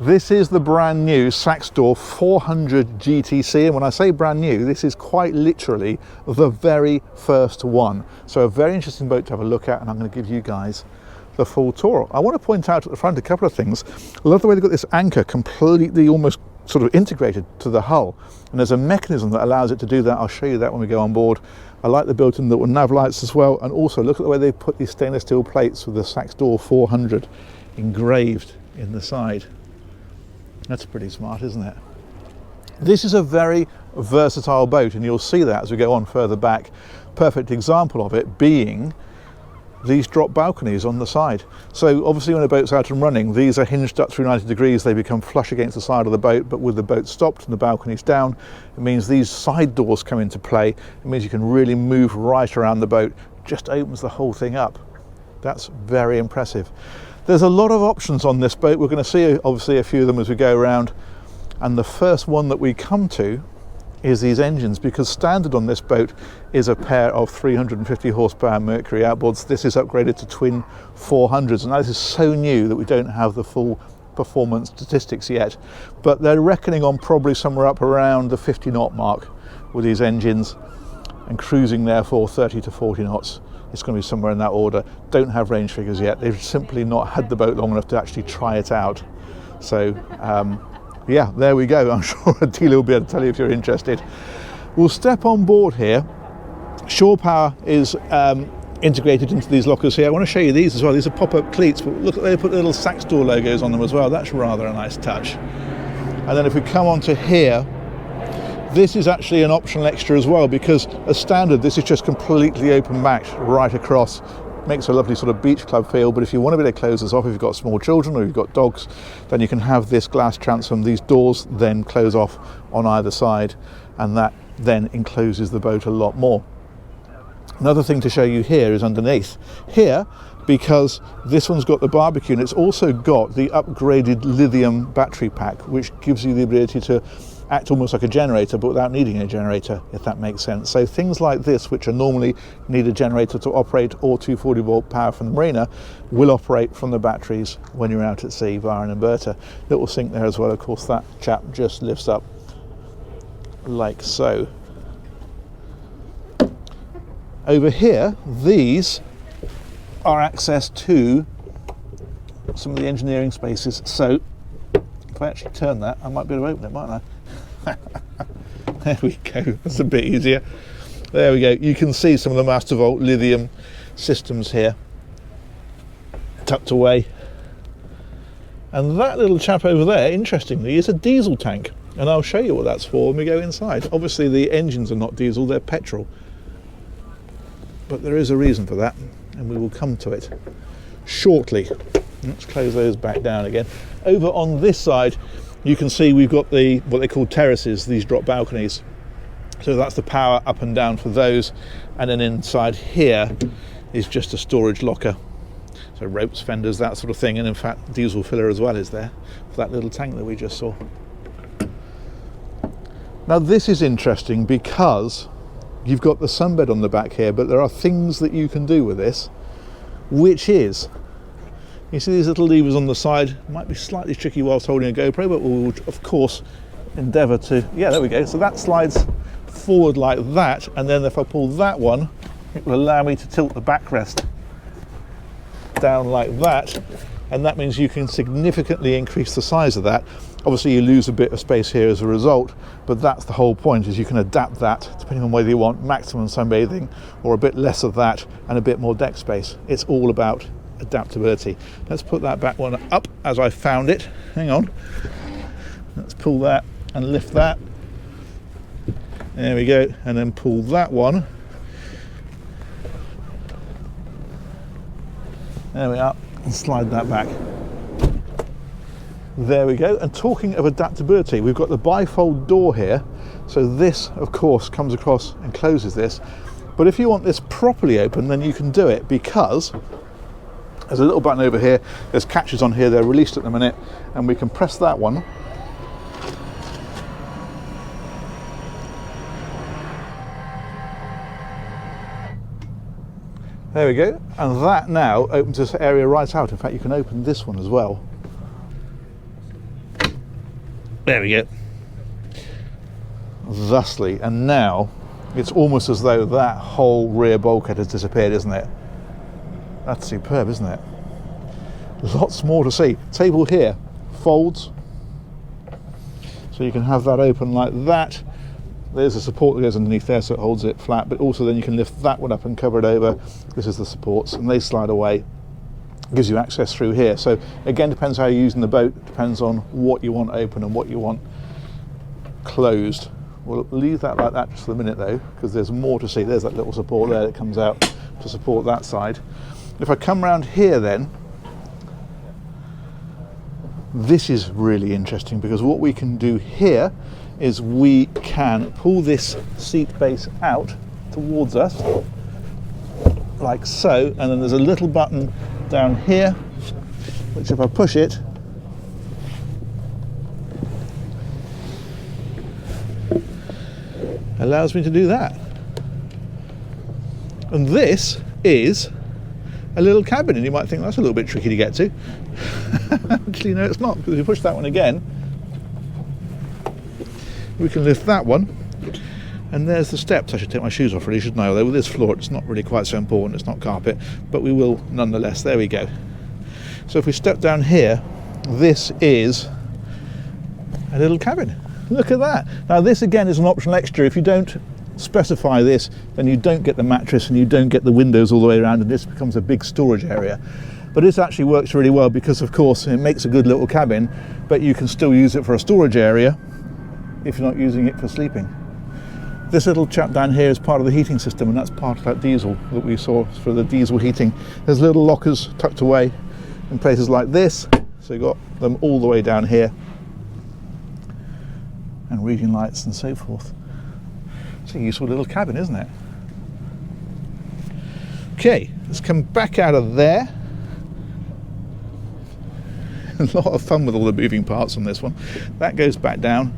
This is the brand new Saxdor 400 GTC, and when I say brand new, this is quite literally the very first one. So a very interesting boat to have a look at, and I'm going to give you guys the full tour. I want to point out at the front a couple of things. I love the way they've got this anchor completely almost sort of integrated to the hull, and there's a mechanism that allows it to do that. I'll show you that when we go on board. I like the built-in little nav lights as well, and also look at the way they put these stainless steel plates with the Saxdor 400 engraved in the side. That's pretty smart, isn't it? This is a very versatile boat, and you'll see that as we go on further back. Perfect example of it being these drop balconies on the side. So obviously when a boat's out and running, these are hinged up through 90 degrees, they become flush against the side of the boat, but with the boat stopped and the balconies down, it means these side doors come into play. It means you can really move right around the boat, just opens the whole thing up. That's very impressive. There's a lot of options on this boat. We're going to see obviously a few of them as we go around, and the first one that we come to is these engines, because standard on this boat is a pair of 350 horsepower Mercury outboards. This is upgraded to twin 400s, and this is so new that we don't have the full performance statistics yet, but they're reckoning on probably somewhere up around the 50 knot mark with these engines, and cruising therefore 30 to 40 knots. It's going to be somewhere in that order. Don't have range figures yet. They've simply not had the boat long enough to actually try it out. So yeah, there we go. I'm sure a dealer will be able to tell you if you're interested. We'll step on board here. Shore power is integrated into these lockers here. I want to show you these as well. These are pop-up cleats, but look, they put little Saxdor logos on them as well. That's rather a nice touch. And then if we come on to here, this is actually an optional extra as well, because as standard, this is just completely open backed right across. Makes a lovely sort of beach club feel, but if you want to be able to close this off, if you've got small children or you've got dogs, then you can have this glass transom. These doors then close off on either side, and that then encloses the boat a lot more. Another thing to show you here is underneath here, because this one's got the barbecue, and it's also got the upgraded lithium battery pack, which gives you the ability to act almost like a generator, but without needing a generator, if that makes sense. So things like this, which are normally need a generator to operate, or 240 volt power from the marina, will operate from the batteries when you're out at sea via an inverter. Little sink there as well. Of course, that chap just lifts up like so. Over here, these are access to some of the engineering spaces. So if I actually turn that, I might be able to open it, mightn't I? There we go, that's a bit easier. There we go, you can see some of the Master Volt lithium systems here tucked away. And that little chap over there, interestingly, is a diesel tank, and I'll show you what that's for when we go inside. Obviously the engines are not diesel, they're petrol, but there is a reason for that, and we will come to it shortly. Let's close those back down again. Over on this side, you can see we've got the what they call terraces, these drop balconies. So that's the power up and down for those. And then inside here is just a storage locker. So ropes, fenders, that sort of thing. And in fact, diesel filler as well is there for that little tank that we just saw. Now this is interesting because you've got the sunbed on the back here, but there are things that you can do with this, which is, you see these little levers on the side. Might be slightly tricky whilst holding a GoPro, but we'll of course endeavour to, yeah, there we go. So that slides forward like that, and then if I pull that one, it will allow me to tilt the backrest down like that, and that means you can significantly increase the size of that. Obviously you lose a bit of space here as a result, but that's the whole point, is you can adapt that depending on whether you want maximum sunbathing or a bit less of that and a bit more deck space. It's all about adaptability. Let's put that back one up as I found it. Hang on. Let's pull that and lift that. There we go. And then pull that one. There we are. And slide that back. There we go. And talking of adaptability, we've got the bifold door here. So this, of course, comes across and closes this. But if you want this properly open, then you can do it, because there's a little button over here, there's catches on here, they're released at the minute, and we can press that one. There we go, and that now opens this area right out. In fact, you can open this one as well. There we go. Thusly, and now it's almost as though that whole rear bulkhead has disappeared, isn't it? That's superb, isn't it? Lots more to see. Table here folds, so you can have that open like that. There's a support that goes underneath there, so it holds it flat, but also then you can lift that one up and cover it over. This is the supports, and they slide away. Gives you access through here. So again, depends how you're using the boat, depends on what you want open and what you want closed. We'll leave that like that just for a minute though, because there's more to see. There's that little support there that comes out to support that side. If I come around here then, this is really interesting, because what we can do here is we can pull this seat base out towards us like so, and then there's a little button down here which if I push it, allows me to do that. And this is a little cabin, and you might think that's a little bit tricky to get to. Actually no, it's not, because if you push that one again, we can lift that one, and there's the steps. I should take my shoes off really, shouldn't I? Although with this floor it's not really quite so important, it's not carpet, but we will nonetheless. There we go. So if we step down here, this is a little cabin. Look at that. Now this again is an optional extra. If you don't specify this, then you don't get the mattress and you don't get the windows all the way around, and this becomes a big storage area. But this actually works really well, because of course it makes a good little cabin, but you can still use it for a storage area if you're not using it for sleeping. This little chap down here is part of the heating system, and that's part of that diesel that we saw for the diesel heating. There's little lockers tucked away in places like this, so you've got them all the way down here, and reading lights and so forth. It's a useful little cabin, isn't it? Okay, let's come back out of there. A lot of fun with all the moving parts on this one. That goes back down.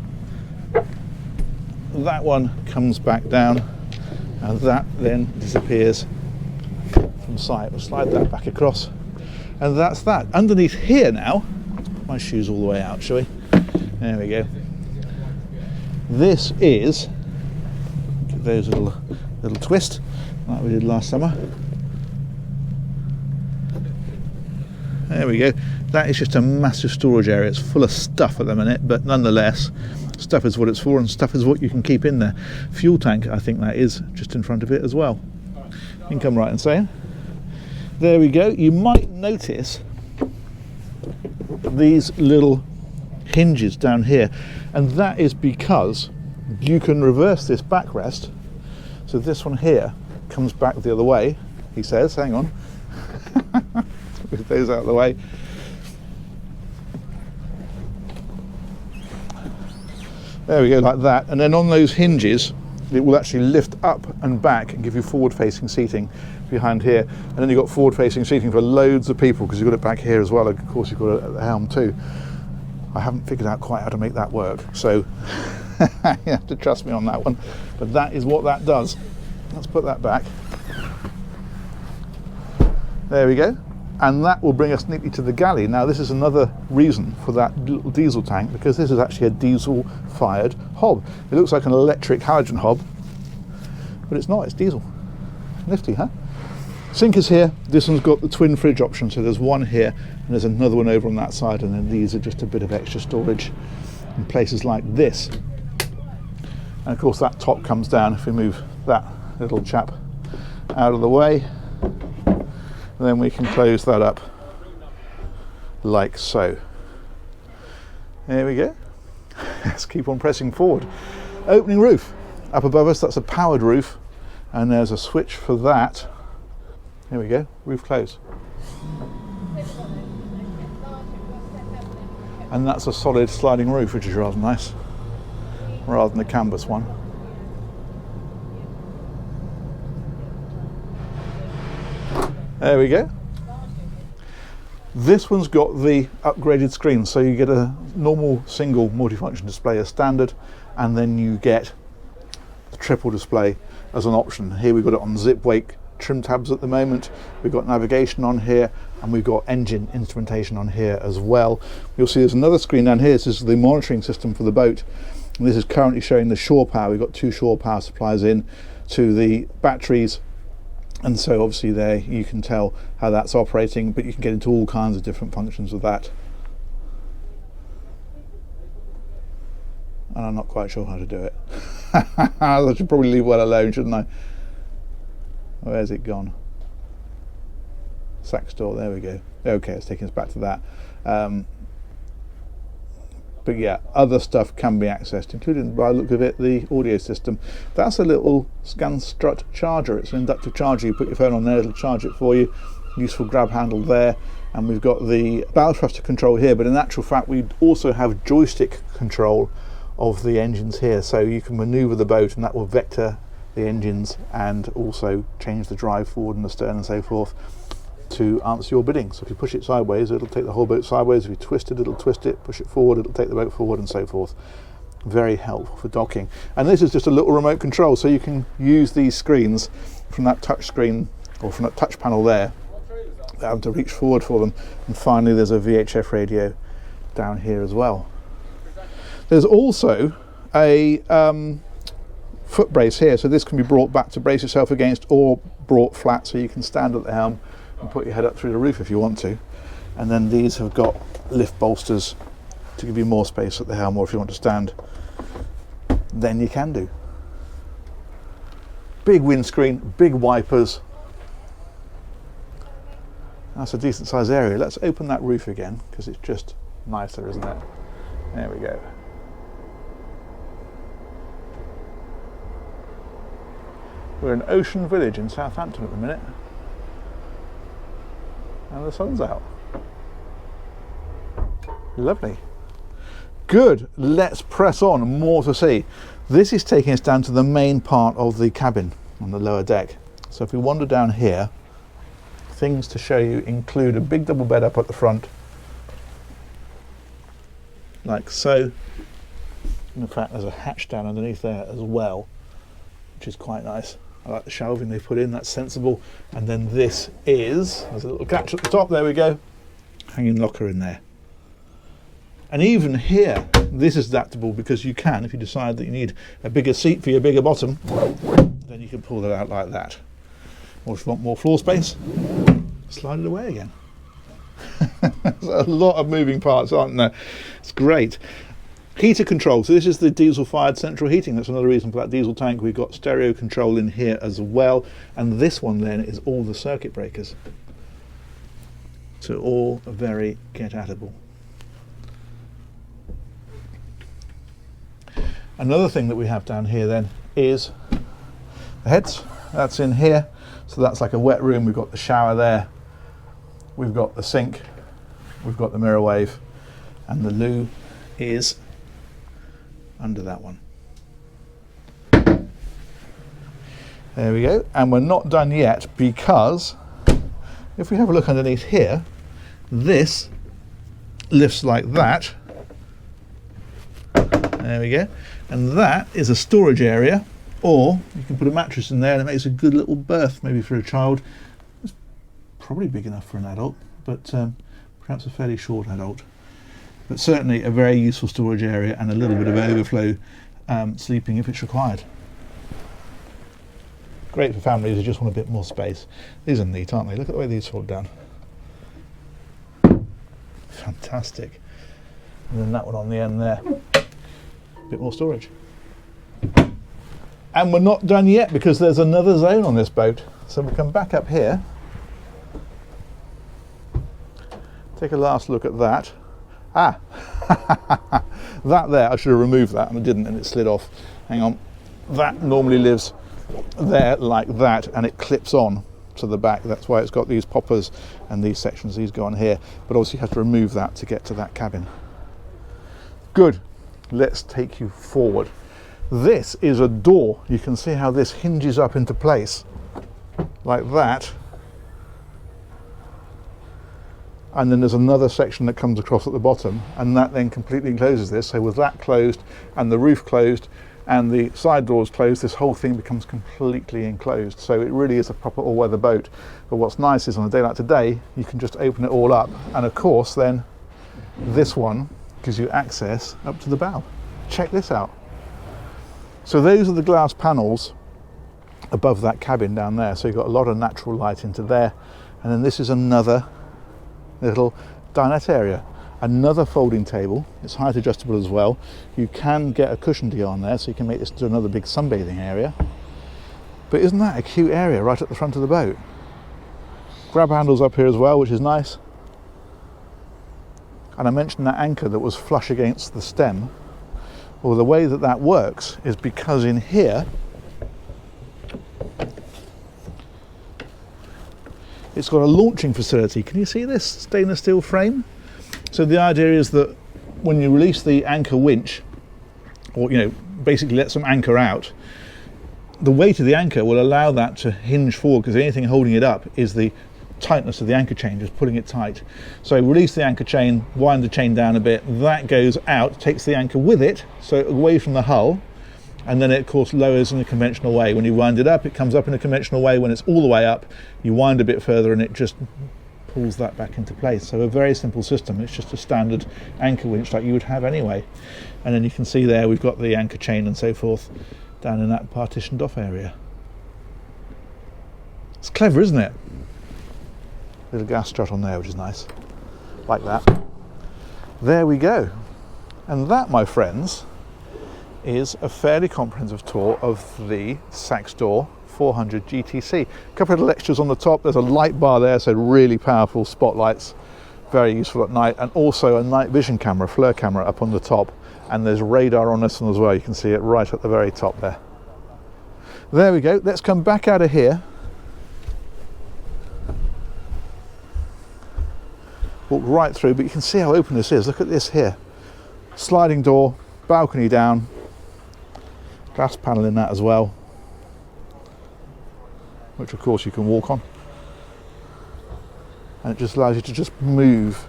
That one comes back down, and that then disappears from sight. We'll slide that back across, and that's that. Underneath here now, put my shoes all the way out, shall we? There we go. This is, give those a little twist like we did last summer. There we go. That is just a massive storage area. It's full of stuff at the minute, but nonetheless, stuff is what it's for, and stuff is what you can keep in there. Fuel tank, I think that is just in front of it as well. You can come right and saying. There we go. You might notice these little hinges down here, and that is because you can reverse this backrest. So this one here comes back the other way, he says. Hang on. With those out of the way. There we go, like that. And then on those hinges, it will actually lift up and back and give you forward-facing seating behind here. And then you've got forward-facing seating for loads of people, because you've got it back here as well. Of course, you've got it at the helm too. I haven't figured out quite how to make that work, so you have to trust me on that one. But that is what that does. Let's put that back. There we go. And that will bring us neatly to the galley. Now this is another reason for that little diesel tank, because this is actually a diesel fired hob. It looks like an electric halogen hob, but it's not, it's diesel. Nifty, huh? Sink is here. This one's got the twin fridge option, so there's one here and there's another one over on that side, and then these are just a bit of extra storage in places like this. And of course that top comes down if we move that little chap out of the way. Then we can close that up like so. There we go. Let's keep on pressing forward. Opening roof up above us, that's a powered roof, and there's a switch for that. There we go, roof close. And that's a solid sliding roof, which is rather nice, rather than the canvas one. There we go. This one's got the upgraded screen, so you get a normal single multifunction display as standard, and then you get the triple display as an option. Here we've got it on zip wake trim tabs at the moment, we've got navigation on here, and we've got engine instrumentation on here as well. You'll see there's another screen down here. This is the monitoring system for the boat, and this is currently showing the shore power. We've got 2 shore power supplies in to the batteries, and so obviously there you can tell how that's operating, but you can get into all kinds of different functions with that. And I'm not quite sure how to do it. I should probably leave well alone, shouldn't I? Where's it gone? Saxdor, there we go. Okay, it's taking us back to that. But yeah, other stuff can be accessed, including, by the look of it, the audio system. That's a little scan strut charger. It's an inductive charger. You put your phone on there, it'll charge it for you. Useful grab handle there. And we've got the bow thruster control here, but in actual fact we also have joystick control of the engines here, so you can maneuver the boat and that will vector the engines and also change the drive forward and the stern and so forth to answer your bidding. So if you push it sideways, it'll take the whole boat sideways. If you twist it, it'll twist it. Push it forward, it'll take the boat forward, and so forth. Very helpful for docking. And this is just a little remote control, so you can use these screens from that touch screen or from that touch panel there, having to reach forward for them. And finally there's a VHF radio down here as well. There's also a foot brace here, so this can be brought back to brace yourself against, or brought flat so you can stand at the helm and put your head up through the roof if you want to. And then these have got lift bolsters to give you more space at the helm, or if you want to stand, then you can do. Big windscreen, big wipers. That's a decent sized area. Let's open that roof again because it's just nicer, isn't it? There we go. We're in Ocean Village in Southampton at the minute, and the sun's out. Lovely. Good, let's press on, more to see. This is taking us down to the main part of the cabin on the lower deck. So if we wander down here, things to show you include a big double bed up at the front, like so. In fact, there's a hatch down underneath there as well, which is quite nice. I like the shelving they put in, that's sensible. And then this is, there's a little catch at the top, there we go, hanging locker in there. And even here, this is adaptable because you can, if you decide that you need a bigger seat for your bigger bottom, then you can pull it out like that. Or if you want more floor space, slide it away again. There's a lot of moving parts, aren't there? It's great. Heater control, so this is the diesel fired central heating. That's another reason for that diesel tank. We've got stereo control in here as well, and this one then is all the circuit breakers, so all very get-at-able. Another thing that we have down here then is the heads. That's in here, so that's like a wet room. We've got the shower there, we've got the sink, we've got the mirror wave, and the loo is under that one. There we go, and we're not done yet, because if we have a look underneath here, this lifts like that. There we go, and that is a storage area, or you can put a mattress in there and it makes a good little berth, maybe for a child. It's probably big enough for an adult, but perhaps a fairly short adult. But certainly a very useful storage area, and a little bit of overflow sleeping if it's required. Great for families who just want a bit more space. These are neat, aren't they? Look at the way these fold down. Fantastic. And then that one on the end there. A bit more storage. And we're not done yet, because there's another zone on this boat. So we'll come back up here. Take a last look at that. Ah, that there, I should have removed that and I didn't, and it slid off. Hang on. That normally lives there like that, and it clips on to the back. That's why it's got these poppers and these sections, these go on here. But obviously you have to remove that to get to that cabin. Good. Let's take you forward. This is a door. You can see how this hinges up into place like that. And then there's another section that comes across at the bottom, and that then completely encloses this. So with that closed and the roof closed, and the side doors closed, this whole thing becomes completely enclosed. So it really is a proper all-weather boat. But what's nice is on a day like today, you can just open it all up, and of course then this one gives you access up to the bow. Check this out. So those are the glass panels above that cabin down there, so you've got a lot of natural light into there. And then this is another little dinette area, another folding table. It's height adjustable as well. You can get a cushion deal on there, so you can make this into another big sunbathing area. But isn't that a cute area right at the front of the boat? Grab handles up here as well, which is nice. And I mentioned that anchor that was flush against the stem. Well, the way that that works is because in here it's got a launching facility. Can you see this stainless steel frame? So the idea is that when you release the anchor winch, or basically let some anchor out, the weight of the anchor will allow that to hinge forward, because anything holding it up is the tightness of the anchor chain, just pulling it tight. So release the anchor chain, wind the chain down a bit, that goes out, takes the anchor with it, so away from the hull, and then it of course lowers in a conventional way. When you wind it up, it comes up in a conventional way. When it's all the way up, you wind a bit further and it just pulls that back into place. So a very simple system. It's just a standard anchor winch like you would have anyway. And then you can see there we've got the anchor chain and so forth down in that partitioned off area. It's clever, isn't it? Little gas strut on there, which is nice, like that. There we go. And that, my friends, is a fairly comprehensive tour of the Saxdor 400 GTC. A couple of little extras on the top. There's a light bar there, so really powerful spotlights, very useful at night, and also a night vision camera, FLIR camera up on the top, and there's radar on this one as well. You can see it right at the very top there. There we go. Let's come back out of here. Walk right through, but you can see how open this is. Look at this here. Sliding door, balcony down, glass panel in that as well, which of course you can walk on. And it just allows you to just move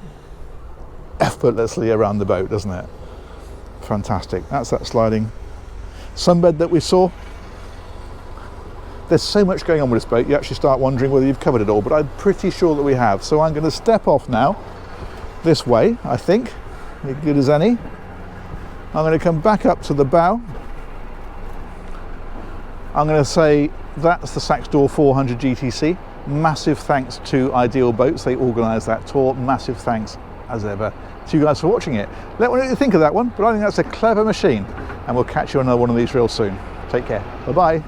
effortlessly around the boat, doesn't it? Fantastic. That's that sliding sunbed that we saw. There's so much going on with this boat, you actually start wondering whether you've covered it all, but I'm pretty sure that we have. So I'm going to step off now, this way, I think, as good as any. I'm going to come back up to the bow. I'm going to say that's the Saxdor 400 GTC. Massive thanks to Ideal Boats, they organised that tour. Massive thanks, as ever, to you guys for watching it. Let me know what you think of that one, but I think that's a clever machine, and we'll catch you on another one of these real soon. Take care. Bye-bye.